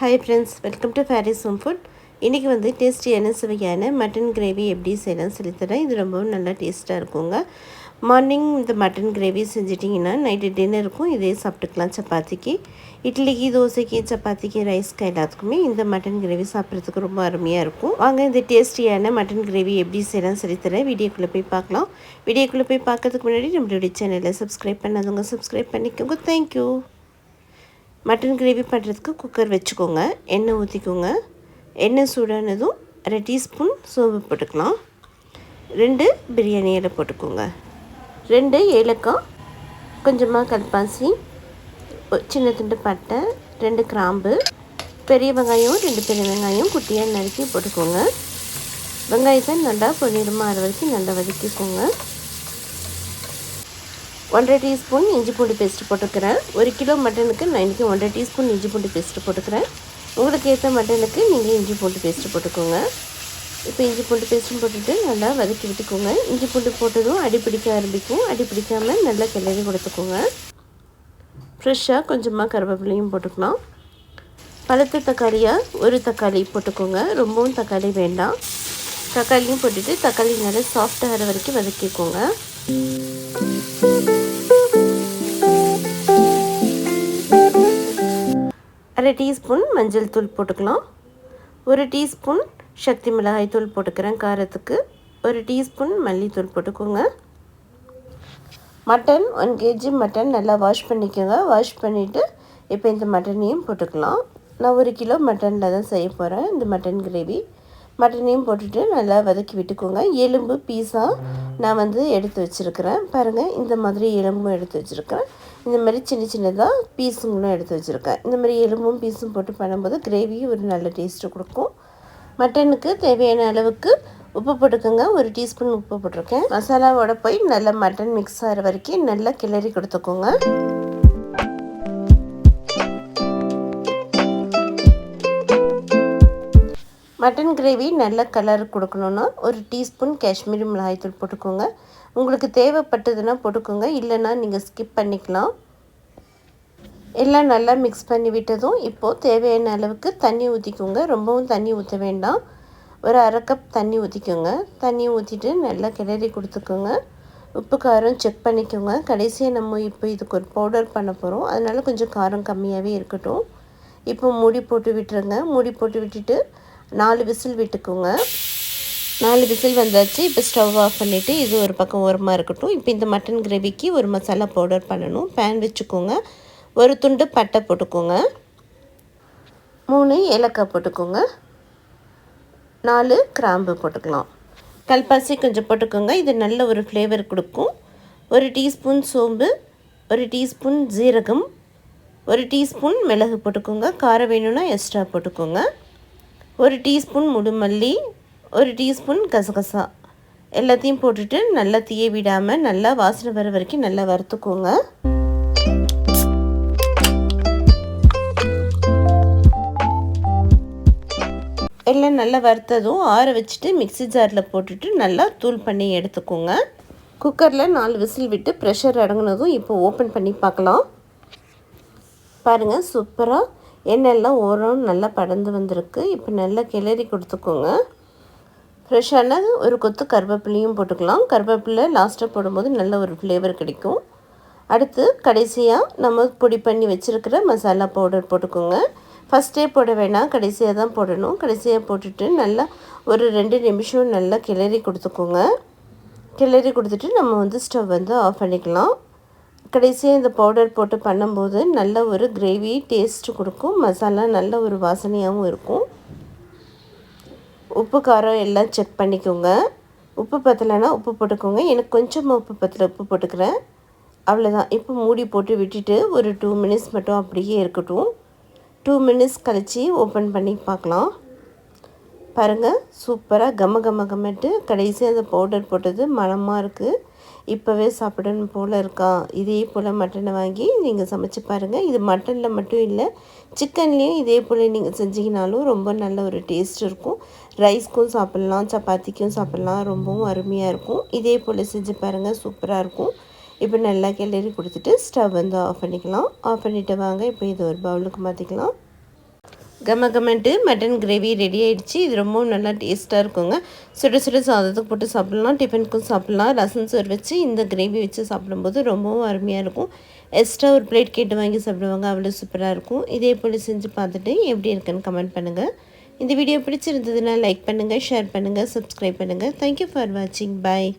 Hi friends, welcome to Faris home food. இன்றைக்கி வந்து டேஸ்டியான சுவையான மட்டன் கிரேவி எப்படி செய்யலாம் சொல்லித்தரேன். இது ரொம்பவும் நல்லா டேஸ்ட்டாக இருக்குங்க. மார்னிங் இந்த மட்டன் கிரேவி செஞ்சிட்டிங்கன்னா நைட்டு டின்னருக்கும் இதே சாப்பிட்டுக்கலாம். சப்பாத்திக்கு, இட்லிக்கு, தோசைக்கு, சப்பாத்திக்கு, ரைஸ்க்கு எல்லாத்துக்குமே இந்த மட்டன் கிரேவி சாப்பிட்றதுக்கு ரொம்ப அருமையாக இருக்கும். வாங்க இந்த டேஸ்டியான மட்டன் கிரேவி எப்படி செய்யலாம் சொல்லித்தரேன். வீடியோக்குள்ளே போய் பார்க்கலாம். வீடியோக்குள்ளே போய் பார்க்கறதுக்கு முன்னாடி நம்மளுடைய சேனலை சப்ஸ்கிரைப் பண்ணாதவங்க சப்ஸ்கிரைப் பண்ணிக்கோங்க. தேங்க்யூ. மட்டன் கிரேவி பண்ணுறதுக்கு குக்கர் வச்சுக்கோங்க. எண்ணெய் ஊற்றிக்கோங்க. எண்ணெய் சூடானதும் 1/2 டீஸ்பூன் சோம்பு போட்டுக்கலாம். 2 பிரியாணி இலை போட்டுக்கோங்க. 2 ஏலக்காய், கொஞ்சமாக கல்பாசி, சின்ன துண்டு பட்டை, 2 கிராம்பு, பெரிய வெங்காயம் 2 பெரிய வெங்காயம் குட்டியாக நறுக்கி போட்டுக்கோங்க. வெங்காயத்தை நல்லா பொன்னிறமாக ஆற வரைக்கும் நல்லா வதக்கிக்கோங்க. 1/2 டீஸ்பூன் இஞ்சி பூண்டு பேஸ்ட்டு போட்டுக்கிறேன். 1 கிலோ மட்டனுக்கு நான் இன்றைக்கி 1/2 டீஸ்பூன் இஞ்சி பூண்டு பேஸ்ட்டு போட்டுக்கிறேன். உங்களுக்கு ஏற்ற மட்டனுக்கு நீங்கள் இஞ்சி பூண்டு பேஸ்ட்டு போட்டுக்கோங்க. இப்போ இஞ்சி பூண்டு பேஸ்ட்டும் போட்டுட்டு நல்லா வதக்கி விட்டுக்கோங்க. இஞ்சி பூண்டு போட்டதும் அடி பிடிக்க ஆரம்பிக்கும். அடி பிடிக்காமல் நல்லா கிளறி கொடுத்துக்கோங்க. ஃப்ரெஷ்ஷாக கொஞ்சமாக கருவேப்பிலையும் போட்டுக்கலாம். பழுத்த தக்காளியாக 1 தக்காளி போட்டுக்கோங்க. ரொம்பவும் தக்காளி வேண்டாம். தக்காளியும் போட்டுட்டு தக்காளி நல்லா சாஃப்டாக ஆகிற வரைக்கும் வதக்கிக்கோங்க. அரை டீஸ்பூன் மஞ்சள் தூள் போட்டுக்கலாம். 1 டீஸ்பூன் சக்தி மிளகாய் தூள் போட்டுக்கிறேன் காரத்துக்கு. 1 டீஸ்பூன் மல்லித்தூள் போட்டுக்கோங்க. மட்டன் 1 kg மட்டன் நல்லா வாஷ் பண்ணிக்கோங்க. வாஷ் பண்ணிவிட்டு இப்போ இந்த மட்டனையும் போட்டுக்கலாம். நான் 1 கிலோ மட்டனில் தான் செய்ய போகிறேன் இந்த மட்டன் கிரேவி. மட்டனையும் போட்டுட்டு நல்லா வதக்கி விட்டுக்கோங்க. எலும்பு பீஸாக நான் வந்து எடுத்து வச்சுருக்கிறேன். பாருங்கள், இந்த மாதிரி எலும்பும் எடுத்து வச்சுருக்கிறேன். இந்த மாதிரி சின்ன சின்னதாக பீஸுங்களும் எடுத்து வச்சுருக்கேன். இந்த மாதிரி எலும்பும் பீஸும் போட்டு பண்ணும்போது கிரேவி ஒரு நல்ல டேஸ்ட்டு கொடுக்கும். மட்டனுக்கு தேவையான அளவுக்கு உப்பு போட்டுக்கோங்க. 1 டீஸ்பூன் உப்பு போட்டிருக்கேன். மசாலாவோட போய் நல்லா மட்டன் மிக்ஸ் ஆகிற வரைக்கும் நல்லா கிளறி கொடுத்துக்கோங்க. மட்டன் கிரேவி நல்ல கலர் கொடுக்கணுன்னா 1 டீஸ்பூன் காஷ்மீரி மிளகாய்த்தூள் போட்டுக்கோங்க. உங்களுக்கு தேவைப்பட்டதுன்னா போட்டுக்கோங்க, இல்லைன்னா நீங்கள் ஸ்கிப் பண்ணிக்கலாம். எல்லாம் நல்லா மிக்ஸ் பண்ணி விட்டதும் இப்போது தேவையான அளவுக்கு தண்ணி ஊற்றிக்கோங்க. ரொம்பவும் தண்ணி ஊற்ற வேண்டாம். ஒரு 1/2 கப் தண்ணி ஊற்றிக்கோங்க. தண்ணி ஊற்றிட்டு நல்லா கிளறி கொடுத்துக்கோங்க. உப்பு காரம் செக் பண்ணிக்கோங்க. கடைசியாக நம்ம இப்போ இதுக்கு ஒரு பவுடர் பண்ண போகிறோம், அதனால் கொஞ்சம் காரம் கம்மியாகவே இருக்கட்டும். இப்போ மூடி போட்டு விட்டுருங்க. மூடி போட்டு விட்டுட்டு 4 விசில் விட்டுக்கோங்க. 4 விசில் வந்தாச்சு. இப்போ ஸ்டவ் ஆஃப் பண்ணிவிட்டு இது ஒரு பக்கம் ஓரமாக இருக்கட்டும். இப்போ இந்த மட்டன் கிரேவிக்கு ஒரு மசாலா பவுடர் பண்ணணும். பேன் வச்சுக்கோங்க. 1 துண்டு பட்டை போட்டுக்கோங்க. 3 ஏலக்காய் போட்டுக்கோங்க. 4 கிராம்பு போட்டுக்கலாம். கல்பாசி கொஞ்சம் போட்டுக்கோங்க. இது நல்ல ஒரு ஃப்ளேவர் கொடுக்கும். 1 டீஸ்பூன் சோம்பு, 1 டீஸ்பூன் ஜீரகம், 1 டீஸ்பூன் மிளகு போட்டுக்கோங்க. காரம் வேணும்னா எக்ஸ்ட்ரா போட்டுக்கோங்க. 1 டீஸ்பூன் முழு மல்லி, 1 டீஸ்பூன் கசகசா எல்லாத்தையும் போட்டுட்டு நல்லா தீய விடாமல் நல்லா வாசனை வர வரைக்கும் நல்லா வறுத்துக்கோங்க. எல்லாம் நல்லா வறுத்ததும் ஆற வச்சுட்டு மிக்ஸி ஜாரில் போட்டுட்டு நல்லா தூள் பண்ணி எடுத்துக்கோங்க. குக்கரில் 4 விசில் விட்டு ப்ரெஷர் அடங்கினதும் இப்போ ஓப்பன் பண்ணி பார்க்கலாம். பாருங்கள், சூப்பராக எண்ணெயெல்லாம் ஓரம் நல்லா படர்ந்து வந்திருக்கு. இப்போ நல்லா கிளறி கொடுத்துக்கோங்க. ஃப்ரெஷ்ஷான ஒரு கொத்து கருவேப்பிலையும் போட்டுக்கலாம். கருவேப்பிலை லாஸ்ட்டாக போடும்போது நல்ல ஒரு ஃப்ளேவர் கிடைக்கும். அடுத்து கடைசியாக நம்ம பொடி பண்ணி வச்சுருக்கிற மசாலா பவுடர் போட்டுக்கோங்க. ஃபஸ்ட்டே போட வேணாம், கடைசியாக தான் போடணும். கடைசியாக போட்டுட்டு நல்லா ஒரு 2 நிமிஷம் நல்லா கிளறி கொடுத்துக்கோங்க. கிளறி கொடுத்துட்டு நம்ம வந்து ஸ்டவ் வந்து ஆஃப் பண்ணிக்கலாம். கடைசியாக இந்த பவுடர் போட்டு பண்ணும்போது நல்ல ஒரு கிரேவி டேஸ்ட்டு கொடுக்கும். மசாலா நல்ல ஒரு வாசனையாகவும் இருக்கும். உப்பு காரம் எல்லாம் செக் பண்ணிக்கோங்க. உப்பு பத்தலைன்னா உப்பு போட்டுக்கோங்க. எனக்கு கொஞ்சமாக உப்பு பத்தலை, உப்பு போட்டுக்கிறேன். அவ்வளோதான். இப்போ மூடி போட்டு விட்டுட்டு ஒரு 2 மினிட்ஸ் மட்டும் அப்படியே இருக்கட்டும். 2 மினிட்ஸ் கழித்து ஓப்பன் பண்ணி பார்க்கலாம். பாருங்கள், சூப்பராக கம்மட்டு கடைசியாக அந்த பவுடர் போட்டது மணமாக இருக்குது. இப்போவே சாப்பிடணும் போல் இருக்கா. இதே போல் மட்டனை வாங்கி நீங்கள் சமைச்சு பாருங்கள். இது மட்டனில் மட்டும் இல்லை, சிக்கன்லேயும் இதே போல் நீங்கள் செஞ்சிங்கனாலும் ரொம்ப நல்ல ஒரு டேஸ்ட் இருக்கும். ரைஸ்க்கும் சாப்பிட்லாம், சப்பாத்திக்கும் சாப்பிட்லாம். ரொம்பவும் அருமையாக இருக்கும். இதே போல் செஞ்சு பாருங்கள், சூப்பராக இருக்கும். இப்போ நல்லா கிளறி கொடுத்துட்டு ஸ்டவ் வந்து ஆஃப் பண்ணிக்கலாம். ஆஃப் பண்ணிவிட்டு வாங்க இப்போ இது ஒரு பவுலுக்கு மாற்றிக்கலாம். கமகமன்ட்டு மட்டன் கிரேவி ரெடி ஆகிடுச்சு. இது ரொம்பவும் நல்லா டேஸ்ட்டாக இருக்குங்க. சுட சுட சாதத்துக்கு போட்டு சாப்பிட்லாம், டிஃபனுக்கும் சாப்பிட்லாம். ரசம் சோறு வச்சு இந்த கிரேவி வச்சு சாப்பிடும்போது ரொம்பவும் அருமையாக இருக்கும். எக்ஸ்ட்ரா ஒரு பிளேட் கேட்டு வாங்கி சாப்பிடுவாங்க, அவ்வளோ சூப்பராக இருக்கும். இதே போல் செஞ்சு பார்த்துட்டு எப்படி இருக்குன்னு கமெண்ட் பண்ணுங்கள். இந்த வீடியோ பிடிச்சிருந்ததுன்னா லைக் பண்ணுங்கள், ஷேர் பண்ணுங்கள், சப்ஸ்கிரைப் பண்ணுங்கள். தேங்க்யூ ஃபார் வாட்சிங். பாய்.